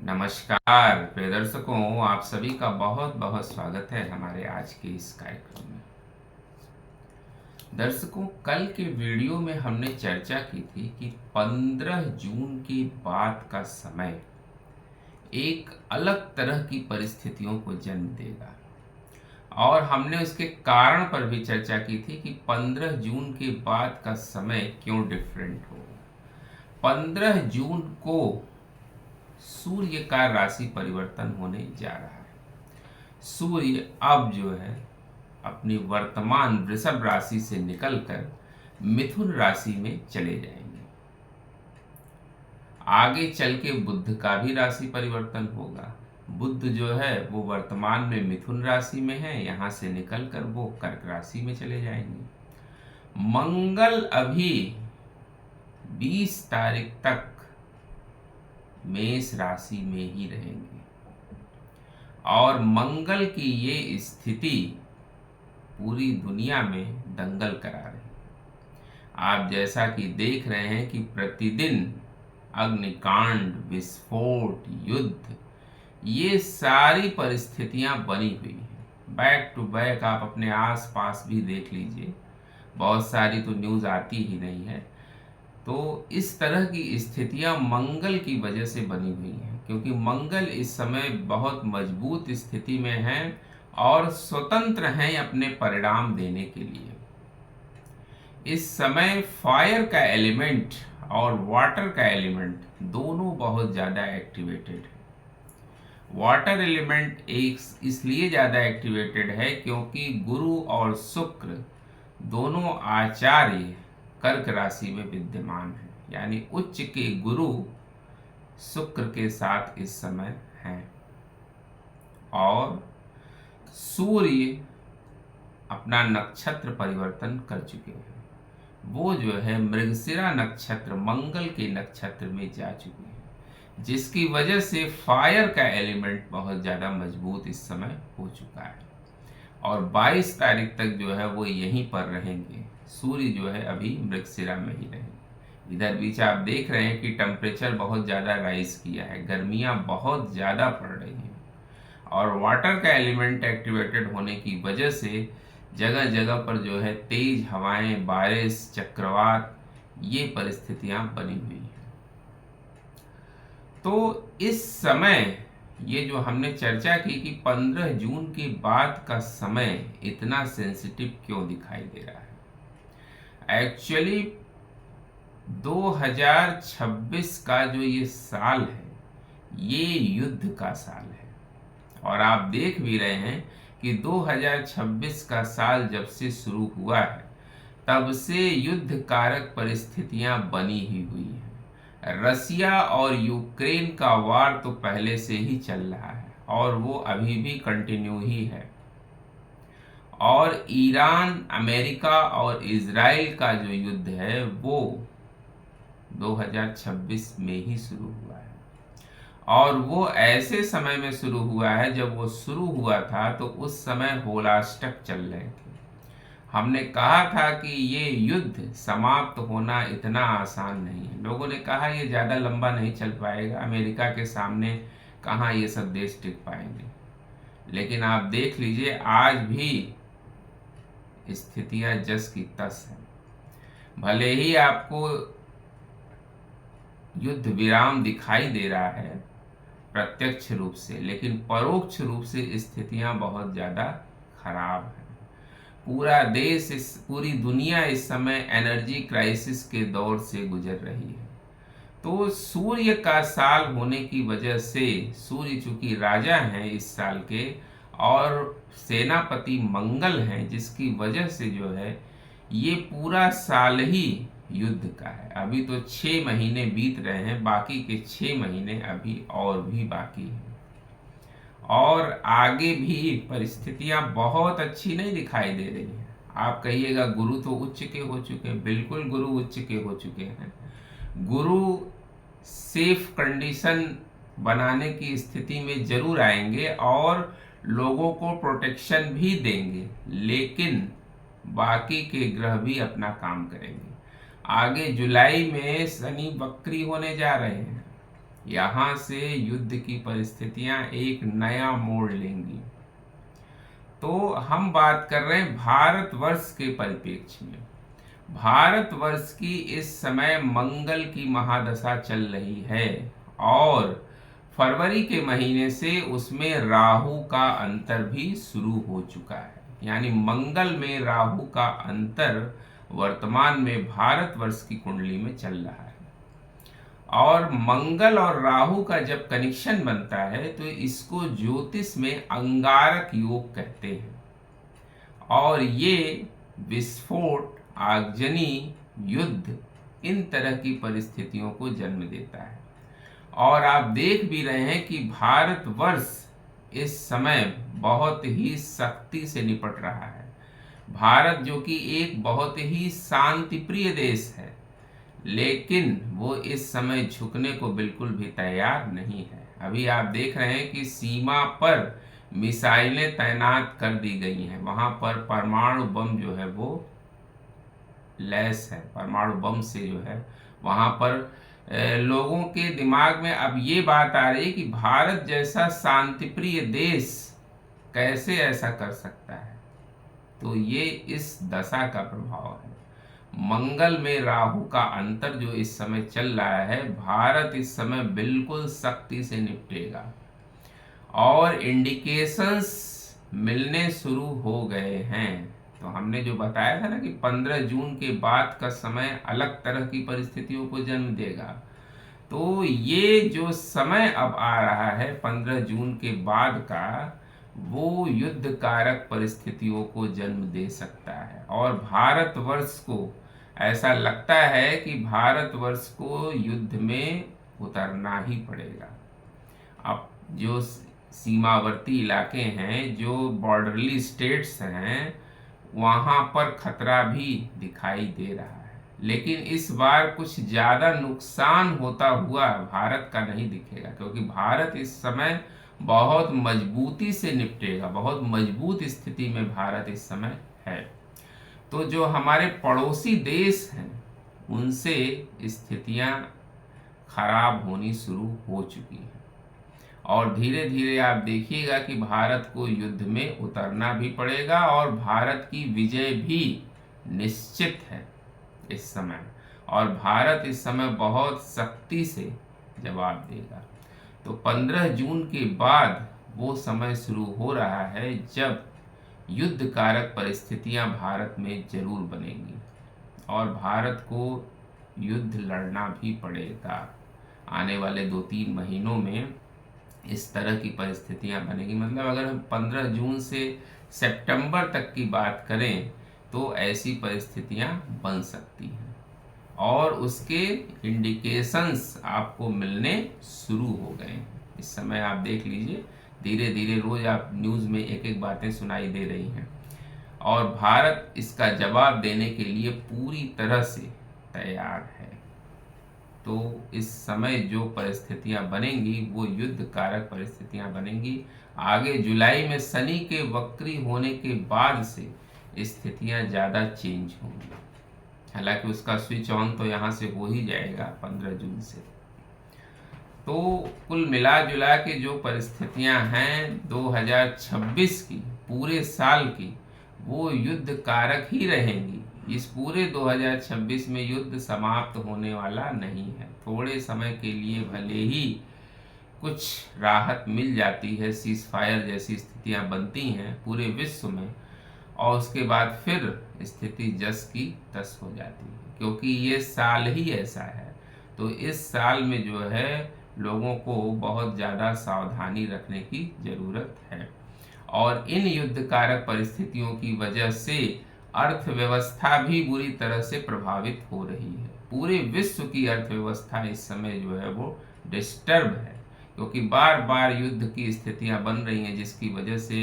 नमस्कार प्रिय दर्शकों, आप सभी का बहुत बहुत स्वागत है हमारे आज के इस कार्यक्रम में। दर्शकों, कल के वीडियो में हमने चर्चा की थी कि 15 जून के बाद का समय एक अलग तरह की परिस्थितियों को जन्म देगा और हमने उसके कारण पर भी चर्चा की थी कि 15 जून के बाद का समय क्यों डिफरेंट होगा। 15 जून को सूर्य का राशि परिवर्तन होने जा रहा है। सूर्य अब जो है अपनी वर्तमान वृषभ राशि से निकलकर मिथुन राशि में चले जाएंगे। आगे चल के बुध का भी राशि परिवर्तन होगा। बुध जो है वो वर्तमान में मिथुन राशि में है, यहां से निकलकर वो कर्क राशि में चले जाएंगे। मंगल अभी 20 तारीख तक मेष राशि में ही रहेंगे और मंगल की ये स्थिति पूरी दुनिया में दंगल करा रही है। आप जैसा कि देख रहे हैं कि प्रतिदिन अग्निकांड, विस्फोट, युद्ध, ये सारी परिस्थितियां बनी हुई हैं। बैक टू बैक आप अपने आस पास भी देख लीजिए, बहुत सारी तो न्यूज़ आती ही नहीं है। तो इस तरह की स्थितियां मंगल की वजह से बनी हुई हैं, क्योंकि मंगल इस समय बहुत मजबूत स्थिति में है और स्वतंत्र हैं अपने परिणाम देने के लिए। इस समय फायर का एलिमेंट और वाटर का एलिमेंट दोनों बहुत ज़्यादा एक्टिवेटेड है। वाटर एलिमेंट एक इसलिए ज़्यादा एक्टिवेटेड है क्योंकि गुरु और शुक्र दोनों आचार्य कर्क राशि में विद्यमान है, यानी उच्च के गुरु शुक्र के साथ इस समय हैं और सूर्य अपना नक्षत्र परिवर्तन कर चुके हैं। वो जो है मृगशिरा नक्षत्र मंगल के नक्षत्र में जा चुके हैं, जिसकी वजह से फायर का एलिमेंट बहुत ज़्यादा मजबूत इस समय हो चुका है और 22 तारीख तक जो है वो यहीं पर रहेंगे। सूर्य जो है अभी मृगशिरा में ही रहेंगे। इधर बीच आप देख रहे हैं कि टेम्परेचर बहुत ज़्यादा राइज किया है, गर्मियाँ बहुत ज़्यादा पड़ रही हैं और वाटर का एलिमेंट एक्टिवेटेड होने की वजह से जगह जगह पर जो है तेज हवाएं, बारिश, चक्रवात, ये परिस्थितियां बनी हुई हैं। तो इस समय ये जो हमने चर्चा की कि 15 जून के बाद का समय इतना सेंसिटिव क्यों दिखाई दे रहा है। एक्चुअली 2026 का जो ये साल है ये युद्ध का साल है और आप देख भी रहे हैं कि 2026 का साल जब से शुरू हुआ है तब से युद्ध कारक परिस्थितियां बनी ही हुई हैं। रसिया और यूक्रेन का वार तो पहले से ही चल रहा है और वो अभी भी कंटिन्यू ही है और ईरान, अमेरिका और इजराइल का जो युद्ध है वो 2026 में ही शुरू हुआ है और वो ऐसे समय में शुरू हुआ है, जब वो शुरू हुआ था तो उस समय होलाष्टक चल रहे थे। हमने कहा था कि ये युद्ध समाप्त होना इतना आसान नहीं है। लोगों ने कहा ये ज़्यादा लंबा नहीं चल पाएगा, अमेरिका के सामने कहाँ ये सब देश टिक पाएंगे। लेकिन आप देख लीजिए आज भी स्थितियां जस की तस हैं। भले ही आपको युद्ध विराम दिखाई दे रहा है प्रत्यक्ष रूप से, लेकिन परोक्ष रूप से स्थितियां बहुत ज़्यादा खराब हैं। पूरा देश, पूरी दुनिया इस समय एनर्जी क्राइसिस के दौर से गुजर रही है। तो सूर्य का साल होने की वजह से, सूर्य चूंकि राजा हैं इस साल के और सेनापति मंगल हैं, जिसकी वजह से जो है ये पूरा साल ही युद्ध का है। अभी तो 6 महीने बीत रहे हैं, बाकी के 6 महीने अभी और भी बाकी हैं और आगे भी परिस्थितियां बहुत अच्छी नहीं दिखाई दे रही हैं। आप कहिएगा गुरु तो उच्च के हो चुके हैं, बिल्कुल गुरु उच्च के हो चुके हैं। गुरु सेफ कंडीशन बनाने की स्थिति में जरूर आएंगे और लोगों को प्रोटेक्शन भी देंगे, लेकिन बाकी के ग्रह भी अपना काम करेंगे। आगे जुलाई में शनि वक्री होने जा रहे हैं यहाँ से युद्ध की परिस्थितियां एक नया मोड़ लेंगी। तो हम बात कर रहे हैं भारतवर्ष के परिप्रेक्ष्य में। भारतवर्ष की इस समय मंगल की महादशा चल रही है और फरवरी के महीने से उसमें राहु का अंतर भी शुरू हो चुका है। यानी मंगल में राहु का अंतर वर्तमान में भारतवर्ष की कुंडली में चल रहा है। और मंगल और राहु का जब कनेक्शन बनता है तो इसको ज्योतिष में अंगारक योग कहते हैं। और ये विस्फोट, आगजनी, युद्ध, इन तरह की परिस्थितियों को जन्म देता है। और आप देख भी रहे हैं कि भारतवर्ष इस समय बहुत ही शक्ति से निपट रहा है। भारत जो कि एक बहुत ही शांति प्रिय देश है, लेकिन वो इस समय झुकने को बिल्कुल भी तैयार नहीं है। अभी आप देख रहे हैं कि सीमा पर मिसाइलें तैनात कर दी गई हैं। वहां पर परमाणु बम जो है वो लैस है। परमाणु बम से जो है वहां पर लोगों के दिमाग में अब ये बात आ रही है कि भारत जैसा शांतिप्रिय देश कैसे ऐसा कर सकता है। तो ये इस दशा का प्रभाव है। मंगल में राहु का अंतर जो इस समय चल रहा है, भारत इस समय बिल्कुल शक्ति से निपटेगा। और इंडिकेशंस मिलने शुरू हो गए हैं। तो हमने जो बताया था ना कि 15 जून के बाद का समय अलग तरह की परिस्थितियों को जन्म देगा। तो ये जो समय अब आ रहा है 15 जून के बाद का, वो युद्ध कारक परिस्थितियों को जन्म दे सकता है। और भारतवर्ष को ऐसा लगता है कि भारतवर्ष को युद्ध में उतरना ही पड़ेगा। अब जो सीमावर्ती इलाके हैं, जो बॉर्डरली स्टेट्स हैं, वहाँ पर खतरा भी दिखाई दे रहा है। लेकिन इस बार कुछ ज़्यादा नुकसान होता हुआ भारत का नहीं दिखेगा, क्योंकि भारत इस समय बहुत मजबूती से निपटेगा। बहुत मजबूत स्थिति में भारत इस समय है। तो जो हमारे पड़ोसी देश हैं, उनसे स्थितियां खराब होनी शुरू हो चुकी हैं। और धीरे धीरे आप देखिएगा कि भारत को युद्ध में उतरना भी पड़ेगा और भारत की विजय भी निश्चित है इस समय। और भारत इस समय बहुत शक्ति से जवाब देगा। तो 15 जून के बाद वो समय शुरू हो रहा है जब युद्ध कारक परिस्थितियां भारत में जरूर बनेंगी और भारत को युद्ध लड़ना भी पड़ेगा। आने वाले 2-3 महीनों में इस तरह की परिस्थितियां बनेगी। मतलब अगर हम 15 जून से सितंबर तक की बात करें तो ऐसी परिस्थितियां बन सकती हैं और उसके इंडिकेशंस आपको मिलने शुरू हो गए हैं। इस समय आप देख लीजिए, धीरे धीरे रोज आप न्यूज़ में एक एक बातें सुनाई दे रही हैं और भारत इसका जवाब देने के लिए पूरी तरह से तैयार है। तो इस समय जो परिस्थितियां बनेंगी वो युद्ध कारक परिस्थितियां बनेंगी। आगे जुलाई में शनि के वक्री होने के बाद से स्थितियां ज़्यादा चेंज होंगी। हालांकि उसका स्विच ऑन तो यहाँ से हो ही जाएगा 15 जून से। तो कुल मिला जुला के जो परिस्थितियां हैं 2026 की, पूरे साल की, वो युद्ध कारक ही रहेंगी। इस पूरे 2026 में युद्ध समाप्त होने वाला नहीं है। थोड़े समय के लिए भले ही कुछ राहत मिल जाती है, सीज फायर जैसी स्थितियां बनती हैं पूरे विश्व में, और उसके बाद फिर स्थिति जस की तस हो जाती है, क्योंकि ये साल ही ऐसा है। तो इस साल में जो है लोगों को बहुत ज़्यादा सावधानी रखने की ज़रूरत है। और इन युद्ध कारक परिस्थितियों की वजह से अर्थव्यवस्था भी बुरी तरह से प्रभावित हो रही है। पूरे विश्व की अर्थव्यवस्था इस समय जो है वो डिस्टर्ब है, क्योंकि बार बार युद्ध की स्थितियां बन रही हैं, जिसकी वजह से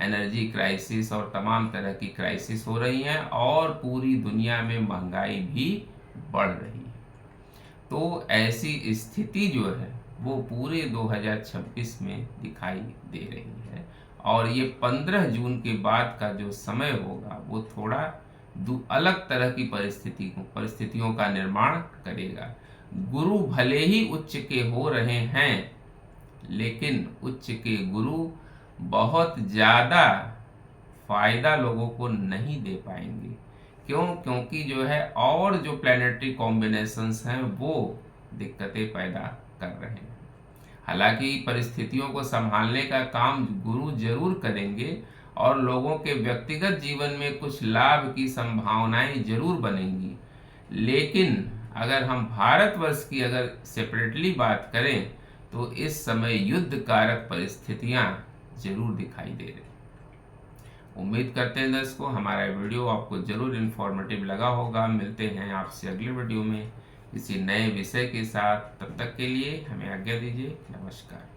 एनर्जी क्राइसिस और तमाम तरह की क्राइसिस हो रही हैं और पूरी दुनिया में महंगाई भी बढ़ रही है। तो ऐसी स्थिति जो है वो पूरे 2026 में दिखाई दे रही है। और ये 15 जून के बाद का जो समय होगा वो थोड़ा अलग तरह की परिस्थितियों का निर्माण करेगा। गुरु भले ही उच्च के हो रहे हैं, लेकिन उच्च के गुरु बहुत ज़्यादा फायदा लोगों को नहीं दे पाएंगे। क्यों? क्योंकि जो है और जो प्लैनेटरी कॉम्बिनेशंस हैं वो दिक्कतें पैदा कर रहे हैं। हालांकि परिस्थितियों को संभालने का काम गुरु जरूर करेंगे और लोगों के व्यक्तिगत जीवन में कुछ लाभ की संभावनाएं जरूर बनेंगी, लेकिन अगर हम भारतवर्ष की अगर सेपरेटली बात करें तो इस समय युद्ध कारक परिस्थितियां जरूर दिखाई दे रही। उम्मीद करते हैं दर्शकों हमारा वीडियो आपको जरूर इन्फॉर्मेटिव लगा होगा। मिलते हैं आपसे अगले वीडियो में किसी नए विषय के साथ। तब तक के लिए हमें आज्ञा दीजिए। नमस्कार।